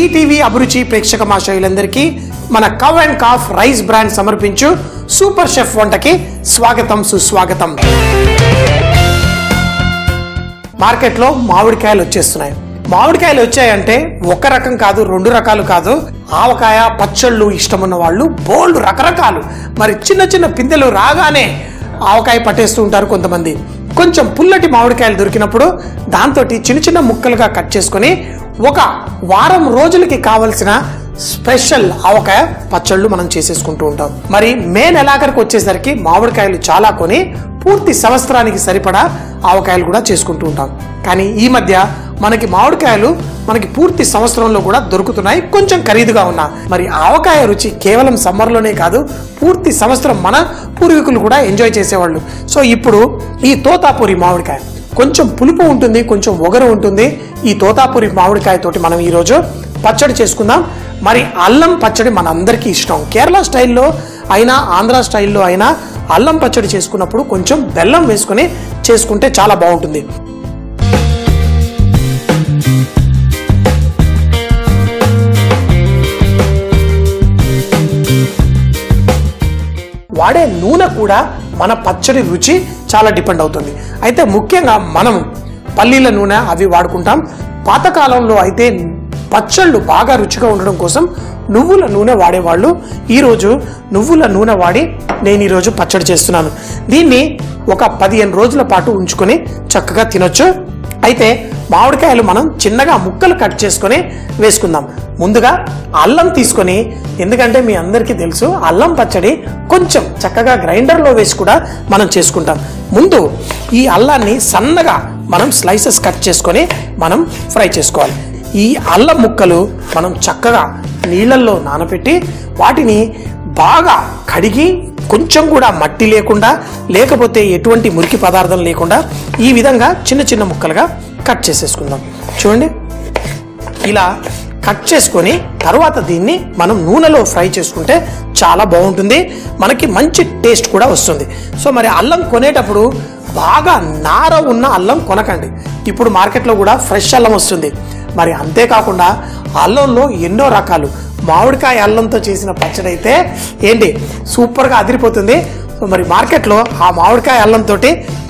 ETV అభిరుచి ప్రేక్షక మాషయులందరికీ మన cow and calf rice brand సమర్పించు సూపర్ షెఫ్ వంటకి స్వాగతం సుస్వాగతం. మార్కెట్లో మామిడికాయలు వచ్చేస్తున్నాయి. మామిడికాయలు వచ్చాయంటే ఒక రకం కాదు, రెండు రకాలు కాదు. ఆవకాయ పచ్చళ్ళు ఇష్టమున్న వాళ్ళు బోల్డ్ రకరకాలు. మరి చిన్న చిన్న పిందెలు రాగానే ఆవకాయ పట్టేస్తూ ఉంటారు కొంతమంది. కొంచెం పుల్లటి మామిడికాయలు దొరికినప్పుడు దాంతో చిన్న చిన్న ముక్కలుగా కట్ చేసుకొని ఒక వారం రోజులకి కావలసిన స్పెషల్ ఆవకాయ పచ్చళ్ళు మనం చేసేసుకుంటూ ఉంటాం. మరి మే నెలాఖరికి వచ్చేసరికి మామిడికాయలు చాలా కొని పూర్తి సంవత్సరానికి సరిపడా ఆవకాయలు కూడా చేసుకుంటూ ఉంటాం. కానీ ఈ మధ్య మనకి మామిడికాయలు మనకి పూర్తి సంవత్సరంలో కూడా దొరుకుతున్నాయి, కొంచెం ఖరీదుగా ఉన్నా. మరి ఆవకాయ రుచి కేవలం సమ్మర్లోనే కాదు, పూర్తి సంవత్సరం మన పూర్వీకులు కూడా ఎంజాయ్ చేసేవాళ్ళు. సో ఇప్పుడు ఈ తోతాపూరి మామిడికాయ కొంచెం పులుపు ఉంటుంది, కొంచెం ఒగరు ఉంటుంది. ఈ తోతాపూరి మామిడికాయ తోటి మనం ఈరోజు పచ్చడి చేసుకుందాం. మరి అల్లం పచ్చడి మనందరికీ ఇష్టం. కేరళ స్టైల్లో అయినా ఆంధ్ర స్టైల్లో అయినా అల్లం పచ్చడి చేసుకున్నప్పుడు కొంచెం బెల్లం వేసుకొని చేసుకుంటే చాలా బాగుంటుంది. వాడే నూనె కూడా మన పచ్చడి రుచి చాలా డిపెండ్ అవుతుంది. అయితే ముఖ్యంగా మనం పల్లీల నూనె అవి వాడుకుంటాం. పాతకాలంలో అయితే పచ్చళ్ళు బాగా రుచిగా ఉండడం కోసం నువ్వుల నూనె వాడేవాళ్ళు. ఈరోజు నువ్వుల నూనె వాడి నేను ఈరోజు పచ్చడి చేస్తున్నాను. దీన్ని ఒక 15 రోజుల పాటు ఉంచుకొని చక్కగా తినొచ్చు. అయితే మామిడికాయలు మనం చిన్నగా ముక్కలు కట్ చేసుకొని వేసుకుందాం. ముందుగా అల్లం తీసుకొని, ఎందుకంటే మీ అందరికీ తెలుసు అల్లం పచ్చడి కొంచెం చక్కగా గ్రైండర్లో వేసి కూడా మనం చేసుకుంటాం. ముందు ఈ అల్లాన్ని సన్నగా మనం స్లైసెస్ కట్ చేసుకొని మనం ఫ్రై చేసుకోవాలి. ఈ అల్లం ముక్కలు మనం చక్కగా నీళ్ళల్లో నానబెట్టి వాటిని బాగా కడిగి కొంచెం కూడా మట్టి లేకుండా, లేకపోతే ఎటువంటి మురికి పదార్థం లేకుండా ఈ విధంగా చిన్న చిన్న ముక్కలుగా కట్ చేసేసుకుందాం. చూడండి, ఇలా కట్ చేసుకొని తర్వాత దీన్ని మనం నూనెలో ఫ్రై చేసుకుంటే చాలా బాగుంటుంది, మనకి మంచి టేస్ట్ కూడా వస్తుంది. సో మరి అల్లం కొనేటప్పుడు బాగా నార ఉన్న అల్లం కొనకండి. ఇప్పుడు మార్కెట్లో కూడా ఫ్రెష్ అల్లం వస్తుంది. మరి అంతేకాకుండా అల్లంలో ఎన్నో రకాలు. మామిడికాయ అల్లంతో చేసిన పచ్చడి అయితే ఏంటి సూపర్గా అదిరిపోతుంది. మరి మార్కెట్లో ఆ మామిడికాయ అల్లంతో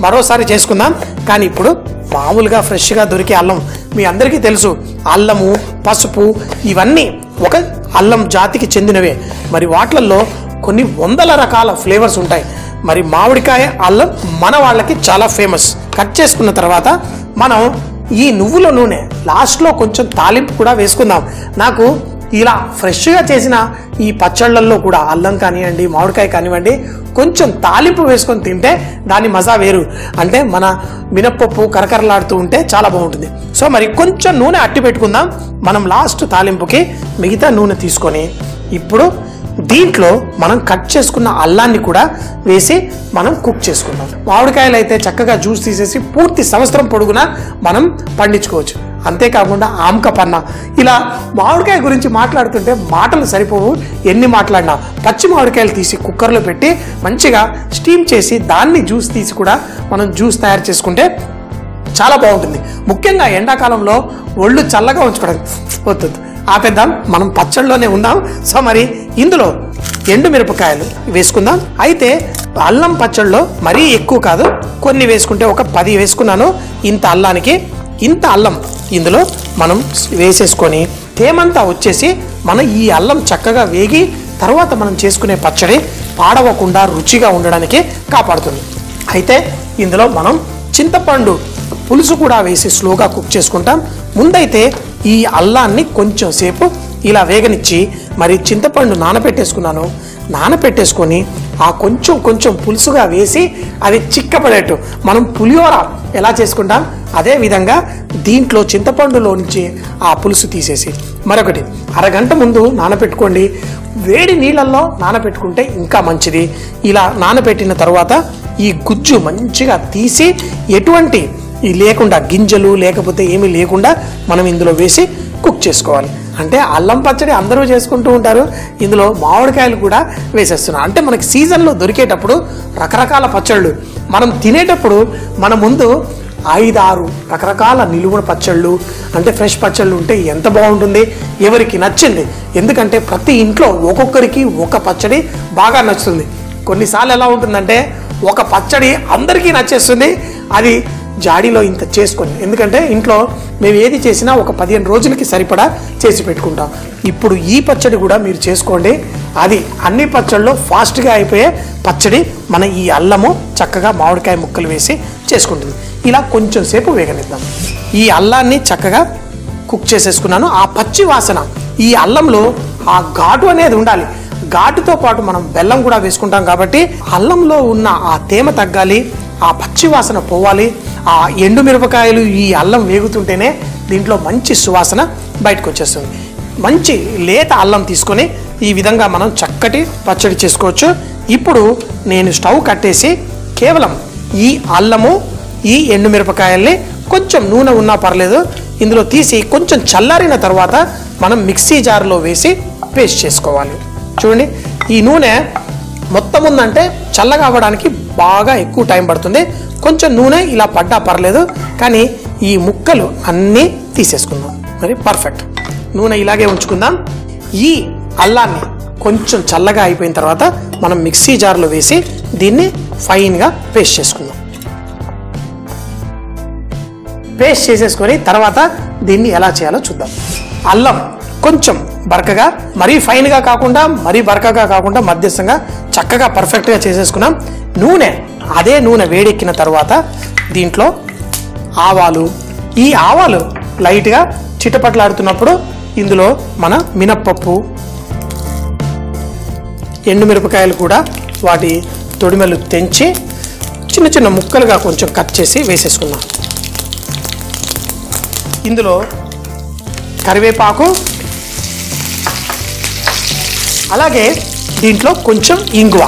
మరోసారి చేసుకుందాం. కానీ ఇప్పుడు మామూలుగా ఫ్రెష్గా దొరికే అల్లం మీ అందరికీ తెలుసు. అల్లము, పసుపు ఇవన్నీ ఒక అల్లం జాతికి చెందినవే. మరి వాటిల్లో కొన్ని వందల రకాల ఫ్లేవర్స్ ఉంటాయి. మరి మామిడికాయ అల్లం మన వాళ్ళకి చాలా ఫేమస్. కట్ చేసుకున్న తర్వాత మనం ఈ నువ్వుల నూనె లాస్ట్లో కొంచెం తాలింపు కూడా వేసుకుందాం. నాకు ఇలా ఫ్రెష్గా చేసిన ఈ పచ్చళ్ళల్లో కూడా అల్లం కానివ్వండి, మామిడికాయ కానివ్వండి, కొంచెం తాలింపు వేసుకొని తింటే దాని మజా వేరు. అంటే మన మినప్పప్పు కరకరలాడుతూ ఉంటే చాలా బాగుంటుంది. సో మరి కొంచెం నూనె అట్టి పెట్టుకుందాం. మనం లాస్ట్ తాలింపుకి మిగతా నూనె తీసుకొని ఇప్పుడు దీంట్లో మనం కట్ చేసుకున్న అల్లాన్ని కూడా వేసి మనం కుక్ చేసుకుందాం. మామిడికాయలు అయితే చక్కగా జ్యూస్ తీసేసి పూర్తి సంవత్సరం పొడుగునా మనం పండించుకోవచ్చు. అంతేకాకుండా ఆమ్క పన్న, ఇలా మామిడికాయ గురించి మాట్లాడుతుంటే మాటలు సరిపోవు, ఎన్ని మాట్లాడినా. పచ్చి మామిడికాయలు తీసి కుక్కర్లో పెట్టి మంచిగా స్టీమ్ చేసి దాన్ని జ్యూస్ తీసి కూడా మనం జ్యూస్ తయారు చేసుకుంటే చాలా బాగుంటుంది. ముఖ్యంగా ఎండాకాలంలో ఒళ్ళు చల్లగా ఉంచుకోవడానికి వద్దు, ఆపేద్దాం, మనం పచ్చళ్ళలోనే ఉందాం. సో మరి ఇందులో ఎండు మిరపకాయలు వేసుకుందాం. అయితే అల్లం పచ్చళ్ళలో మరీ ఎక్కువ కాదు, కొన్ని వేసుకుంటే ఒక 10 వేసుకున్నాను. ఇంత అల్లానికి ఇంత అల్లం ఇందులో మనం వేసేసుకొని తేమంతా వచ్చేసి మనం ఈ అల్లం చక్కగా వేగి తర్వాత మనం చేసుకునే పచ్చడి పాడవకుండా రుచిగా ఉండడానికి కాపాడుతుంది. అయితే ఇందులో మనం చింతపండు పులుసు కూడా వేసి స్లోగా కుక్ చేసుకుంటాం. ముందైతే ఈ అల్లాన్ని కొంచెం సేపు ఇలా వేగనిచ్చి మరి చింతపండు నానబెట్టేసుకున్నాను. నానబెట్టేసుకొని ఆ కొంచెం పులుసుగా వేసి అది చిక్కపడేట్టు మనం పులిహోర ఎలా చేసుకుంటాం అదే విధంగా దీంట్లో చింతపండులో నుంచి ఆ పులుసు తీసేసి మరొకటి అరగంట ముందు నానబెట్టుకోండి. వేడి నీళ్ళల్లో నానబెట్టుకుంటే ఇంకా మంచిది. ఇలా నానబెట్టిన తర్వాత ఈ గుజ్జు మంచిగా తీసి ఎటువంటి లేకుండా గింజలు లేకపోతే ఏమీ లేకుండా మనం ఇందులో వేసి కుక్ చేసుకోవాలి. అంటే అల్లం పచ్చడి అందరూ చేసుకుంటూ ఉంటారు, ఇందులో మామిడికాయలు కూడా వేసేస్తున్నాం. అంటే మనకి సీజన్లో దొరికేటప్పుడు రకరకాల పచ్చళ్ళు మనం తినేటప్పుడు మన ముందు 5-6 రకరకాల నిలువ పచ్చళ్ళు అంటే ఫ్రెష్ పచ్చళ్ళు ఉంటే ఎంత బాగుంటుంది, ఎవరికి నచ్చింది. ఎందుకంటే ప్రతి ఇంట్లో ఒక్కొక్కరికి ఒక పచ్చడి బాగా నచ్చుతుంది. కొన్నిసార్లు ఎలా ఉంటుందంటే ఒక పచ్చడి అందరికీ నచ్చేస్తుంది, అది జాడీలో ఇంత చేసుకొని, ఎందుకంటే ఇంట్లో మేము ఏది చేసినా ఒక 15 రోజులకి సరిపడా చేసి పెట్టుకుంటాం. ఇప్పుడు ఈ పచ్చడి కూడా మీరు చేసుకోండి, అది అన్ని పచ్చళ్ళలో ఫాస్ట్గా అయిపోయే పచ్చడి. మన ఈ అల్లము చక్కగా మామిడికాయ ముక్కలు వేసి చేసుకుంటుంది. ఇలా కొంచెం సేపు వేగనిద్దాం. ఈ అల్లాన్ని చక్కగా కుక్ చేసేసుకున్నాను. ఆ పచ్చి వాసన, ఈ అల్లంలో ఆ ఘాటు అనేది ఉండాలి. ఘాటుతో పాటు మనం బెల్లం కూడా వేసుకుంటాం కాబట్టి అల్లంలో ఉన్న ఆ తేమ తగ్గాలి, ఆ పచ్చి వాసన పోవాలి. ఆ ఎండుమిరపకాయలు ఈ అల్లం వేగుతుంటేనే దీంట్లో మంచి సువాసన బయటకు వచ్చేస్తుంది. మంచి లేత అల్లం తీసుకొని ఈ విధంగా మనం చక్కటి పచ్చడి చేసుకోవచ్చు. ఇప్పుడు నేను స్టవ్ కట్టేసి కేవలం ఈ అల్లము, ఈ ఎండుమిరపకాయల్ని కొంచెం నూనె ఉన్నా పర్లేదు ఇందులో తీసి కొంచెం చల్లారిన తర్వాత మనం మిక్సీ జార్లో వేసి పేస్ట్ చేసుకోవాలి. చూడండి, ఈ నూనె మొత్తం ఉందంటే చల్లగా అవ్వడానికి బాగా ఎక్కువ టైం పడుతుంది. కొంచెం నూనె ఇలా పడ్డా పర్లేదు, కానీ ఈ ముక్కలు అన్నీ తీసేసుకుందాం. మరి పర్ఫెక్ట్. నూనె ఇలాగే ఉంచుకుందాం. ఈ అల్లాన్ని కొంచెం చల్లగా అయిపోయిన తర్వాత మనం మిక్సీ జార్లో వేసి దీన్ని ఫైన్గా పేస్ట్ చేసుకుందాం. పేస్ట్ చేసేసుకొని తర్వాత దీన్ని ఎలా చేయాలో చూద్దాం. అల్లం కొంచెం బరకగా, మరీ ఫైన్గా కాకుండా మరీ బరకగా కాకుండా మధ్యస్థంగా చక్కగా పర్ఫెక్ట్గా చేసేసుకున్నాం. నూనె, అదే నూనె వేడెక్కిన తర్వాత దీంట్లో ఆవాలు, ఈ ఆవాలు లైట్గా చిటపట్లాడుతున్నప్పుడు ఇందులో మన మినప్పప్పు, ఎండుమిరపకాయలు కూడా వాటి తొడిమెలు తెంచి చిన్న చిన్న ముక్కలుగా కొంచెం కట్ చేసి వేసేసుకున్నాం. ఇందులో కరివేపాకు, అలాగే దీంట్లో కొంచెం ఇంగువ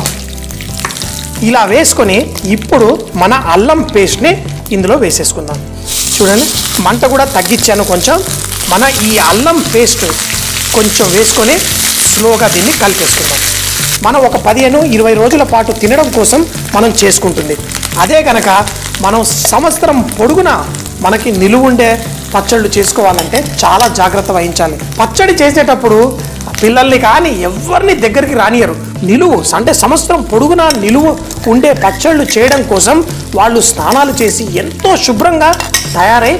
ఇలా వేసుకొని ఇప్పుడు మన అల్లం పేస్ట్ని ఇందులో వేసేసుకుందాం. చూడండి, మంట కూడా తగ్గించాను కొంచెం. మన ఈ అల్లం పేస్ట్ కొంచెం వేసుకొని స్లోగా దీన్ని కలిపేసుకుందాం. మనం ఒక 15-20 రోజుల పాటు తినడం కోసం మనం చేసుకుంటుంది. అదే కనుక మనం సంవత్సరం పొడుగునా మనకి నిలువుండే పచ్చళ్ళు చేసుకోవాలంటే చాలా జాగ్రత్త వహించాలి. పచ్చడి చేసేటప్పుడు పిల్లల్ని కానీ ఎవరిని దగ్గరికి రానియరు. నిలువు అంటే సంవత్సరం పొడుగునా నిలువు ఉండే పచ్చళ్ళు చేయడం కోసం వాళ్ళు స్నానాలు చేసి ఎంతో శుభ్రంగా తయారై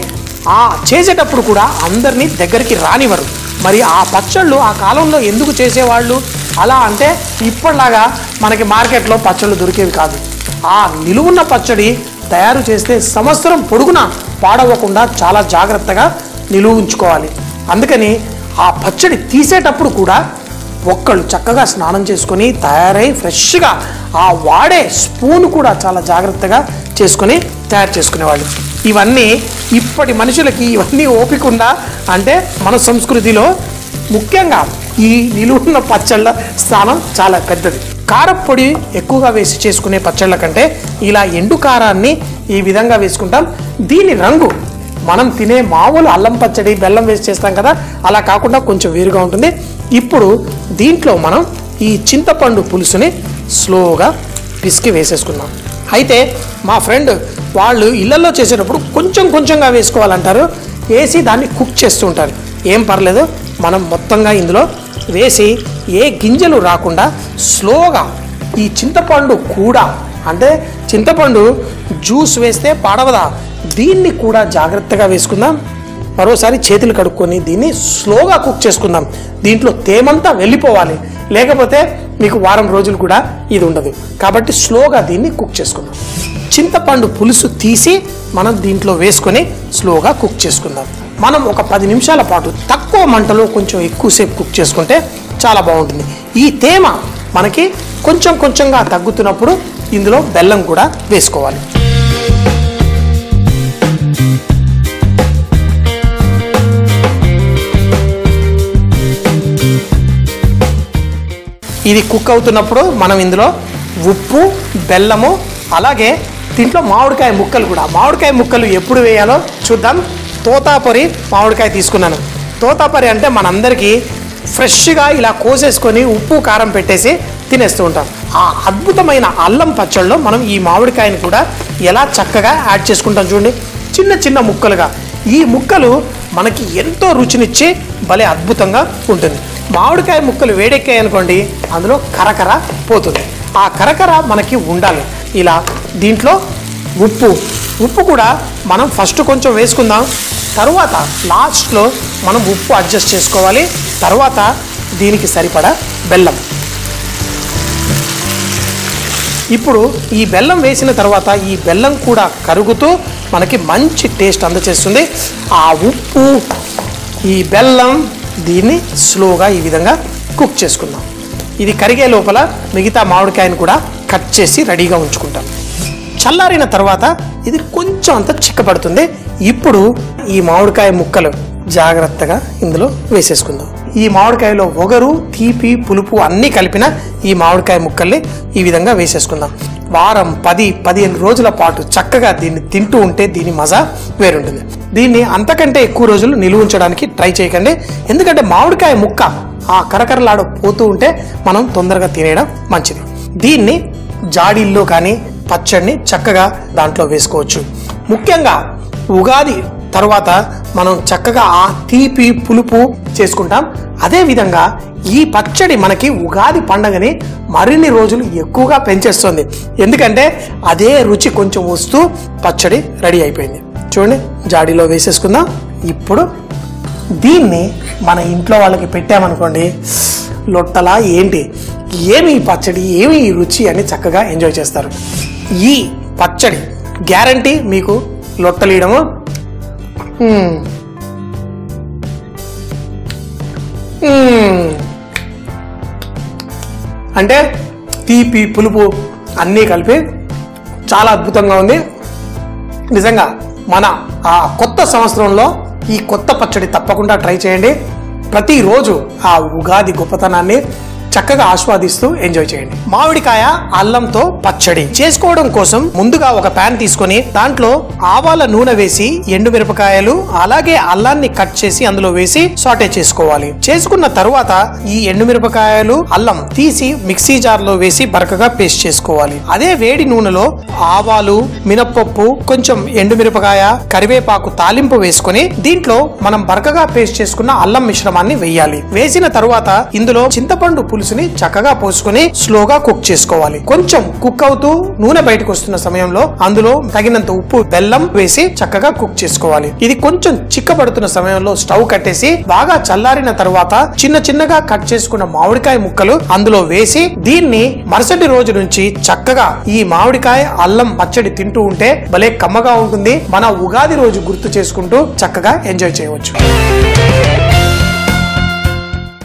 ఆ చేసేటప్పుడు కూడా అందరినీ దగ్గరికి రానివ్వరు. మరి ఆ పచ్చళ్ళు ఆ కాలంలో ఎందుకు చేసేవాళ్ళు అలా అంటే ఇప్పటిలాగా మనకి మార్కెట్లో పచ్చళ్ళు దొరికేవి కాదు. ఆ నిలువున్న పచ్చడి తయారు చేస్తే సంవత్సరం పొడుగునా పాడవకుండా చాలా జాగ్రత్తగా నిలువ ఉంచుకోవాలి. అందుకని ఆ పచ్చడి తీసేటప్పుడు కూడా ఒక్కళ్ళు చక్కగా స్నానం చేసుకొని తయారై ఫ్రెష్గా ఆ వాడే స్పూన్ కూడా చాలా జాగ్రత్తగా చేసుకొని తయారు చేసుకునేవాళ్ళు. ఇవన్నీ ఇప్పటి మనుషులకి ఇవన్నీ ఓపిక ఉందా అంటే మన సంస్కృతిలో ముఖ్యంగా ఈ నిలువున్న పచ్చళ్ళ స్థానం చాలా పెద్దది. కారపొడి ఎక్కువగా వేసి చేసుకునే పచ్చళ్ళ కంటే ఇలా ఎండు కారాన్ని ఈ విధంగా వేసుకుంటాం. దీని రంగు మనం తినే మామూలు అల్లం పచ్చడి బెల్లం వేసి చేస్తాం కదా, అలా కాకుండా కొంచెం వేరుగా ఉంటుంది. ఇప్పుడు దీంట్లో మనం ఈ చింతపండు పులుసుని స్లోగా పిసికి వేసేసుకున్నాం. అయితే మా ఫ్రెండ్ వాళ్ళు ఇళ్లలో చేసేటప్పుడు కొంచెం కొంచెంగా వేసుకోవాలంటారు, వేసి దాన్ని కుక్ చేస్తూ ఉంటారు. ఏం పర్లేదు, మనం మొత్తంగా ఇందులో వేసి ఏ గింజలు రాకుండా స్లోగా ఈ చింతపండు కూడా, అంటే చింతపండు జ్యూస్ వేస్తే పాడవదా, దీన్ని కూడా జాగ్రత్తగా వేసుకుందాం. మరోసారి చేతులు కడుక్కొని దీన్ని స్లోగా కుక్ చేసుకుందాం. దీంట్లో తేమంతా వెళ్ళిపోవాలి, లేకపోతే మీకు వారం రోజులు కూడా ఇది ఉండదు. కాబట్టి స్లోగా దీన్ని కుక్ చేసుకుందాం. చింతపండు పులుసు తీసి మనం దీంట్లో వేసుకొని స్లోగా కుక్ చేసుకుందాం. మనం ఒక 10 నిమిషాల పాటు తక్కువ మంటలో కొంచెం ఎక్కువసేపు కుక్ చేసుకుంటే చాలా బాగుంటుంది. ఈ తేమ మనకి కొంచెం కొంచెంగా తగ్గుతున్నప్పుడు ఇందులో బెల్లం కూడా వేసుకోవాలి. ఇది కుక్ అవుతున్నప్పుడు మనం ఇందులో ఉప్పు, బెల్లము, అలాగే దీంట్లో మామిడికాయ ముక్కలు కూడా, మామిడికాయ ముక్కలు ఎప్పుడు వేయాలో చూద్దాం. తోతాపరి మామిడికాయ తీసుకున్నాను. తోతాపరి అంటే మనందరికీ ఫ్రెష్గా ఇలా కోసేసుకొని ఉప్పు కారం పెట్టేసి తినేస్తూ ఉంటాం. ఆ అద్భుతమైన అల్లం పచ్చళ్ళలో మనం ఈ మామిడికాయని కూడా ఎలా చక్కగా యాడ్ చేసుకుంటాం చూడండి. చిన్న చిన్న ముక్కలుగా. ఈ ముక్కలు మనకి ఎంతో రుచినిచ్చి భలే అద్భుతంగా ఉంటుంది. మామిడికాయ ముక్కలు వేడెక్కాయి అనుకోండి, అందులో కరకర పోతుంది. ఆ కరకర మనకి ఉండాలి. ఇలా దీంట్లో ఉప్పు కూడా మనం ఫస్ట్ కొంచెం వేసుకుందాం, తర్వాత లాస్ట్లో మనం ఉప్పు అడ్జస్ట్ చేసుకోవాలి. తర్వాత దీనికి సరిపడా బెల్లం. ఇప్పుడు ఈ బెల్లం వేసిన తర్వాత ఈ బెల్లం కూడా కరుగుతూ మనకి మంచి టేస్ట్ అందచేస్తుంది. ఆ ఉప్పు, ఈ బెల్లం, దీన్ని స్లోగా ఈ విధంగా కుక్ చేసుకుందాం. ఇది కరిగే లోపల మిగతా మామిడికాయను కూడా కట్ చేసి రెడీగా ఉంచుకుంటాం. చల్లారిన తర్వాత ఇది కొంచెం అంత చిక్కపడుతుంది. ఇప్పుడు ఈ మామిడికాయ ముక్కలు జాగ్రత్తగా ఇందులో వేసేసుకుందాం. ఈ మామిడికాయలో ఒగరు, తీపి, పులుపు అన్నీ కలిపిన ఈ మామిడికాయ ముక్కల్ని ఈ విధంగా వేసేసుకుందాం. వారం 10-15 రోజుల పాటు చక్కగా దీన్ని తింటూ ఉంటే దీని మజా వేరుంటుంది. దీన్ని అంతకంటే ఎక్కువ రోజులు నిలువ ఉంచడానికి ట్రై చేయకండి. ఎందుకంటే మామిడికాయ ముక్క ఆ కరకరలాడు పోతూ ఉంటే మనం తొందరగా తినేయడం మంచిది. దీన్ని జాడీల్లో కానీ పచ్చడిని చక్కగా దాంట్లో వేసుకోవచ్చు. ముఖ్యంగా ఉగాది తర్వాత మనం చక్కగా ఆ తీపి, పులుపు చేసుకుంటాం. అదేవిధంగా ఈ పచ్చడి మనకి ఉగాది పండగని మరిన్ని రోజులు ఎక్కువగా పెంచేస్తుంది. ఎందుకంటే అదే రుచి కొంచెం వస్తూ పచ్చడి రెడీ అయిపోయింది. చూడండి, జాడీలో వేసేసుకుందాం. ఇప్పుడు దీన్ని మన ఇంట్లో వాళ్ళకి పెట్టామనుకోండి, లొట్టలా ఏంటి, ఏమి ఈ పచ్చడి, ఏమి ఈ రుచి అని చక్కగా ఎంజాయ్ చేస్తారు. ఈ పచ్చడి గ్యారంటీ మీకు లొట్టలీయడము. అంటే తీపి, పులుపు అన్నీ కలిపి చాలా అద్భుతంగా ఉంది. నిజంగా మన ఆ కొత్త సంవత్సరంలో ఈ కొత్త పచ్చడి తప్పకుండా ట్రై చేయండి. ప్రతిరోజు ఆ ఉగాది గొప్పతనాన్ని చక్కగా ఆస్వాదిస్తూ ఎంజాయ్ చేయండి. మామిడికాయ అల్లంతో పచ్చడి చేసుకోవడం కోసం ముందుగా ఒక ప్యాన్ తీసుకొని దాంట్లో ఆవాల నూనె వేసి ఎండుమిరపకాయలు అలాగే అల్లాన్ని కట్ చేసి అందులో వేసి సాటే చేసుకోవాలి. చేసుకున్న తరువాత ఈ ఎండుమిరపకాయలు, అల్లం తీసి మిక్సీ జార్ లో వేసి బరకగా పేస్ట్ చేసుకోవాలి. అదే వేడి నూనెలో ఆవాలు, మినప్పప్పు, కొంచెం ఎండుమిరపకాయ, కరివేపాకు తాలింపు వేసుకొని దీంట్లో మనం బరకగా పేస్ట్ చేసుకున్న అల్లం మిశ్రమాన్ని వేయాలి. వేసిన తరువాత ఇందులో చింతపండు పులుసుని చక్కగా పోసుకొని స్లోగా కుక్ చేసుకోవాలి. కొంచెం కుక్ అవుతూ నూనె బయటకు వస్తున్న సమయంలో అందులో తగినంత ఉప్పు, బెల్లం వేసి చక్కగా కుక్ చేసుకోవాలి. ఇది కొంచెం చిక్కబడుతున్న సమయంలో స్టవ్ కట్టేసి బాగా చల్లారిన తర్వాత చిన్న చిన్నగా కట్ చేసుకున్న మామిడికాయ ముక్కలు అందులో వేసి దీన్ని మరుసటి రోజు నుంచి చక్కగా ఈ మామిడికాయ అల్లం పచ్చడి తింటూ ఉంటే భలే కమ్మగా ఉంటుంది. మన ఉగాది రోజు గుర్తు చేసుకుంటూ చక్కగా ఎంజాయ్ చేయవచ్చు.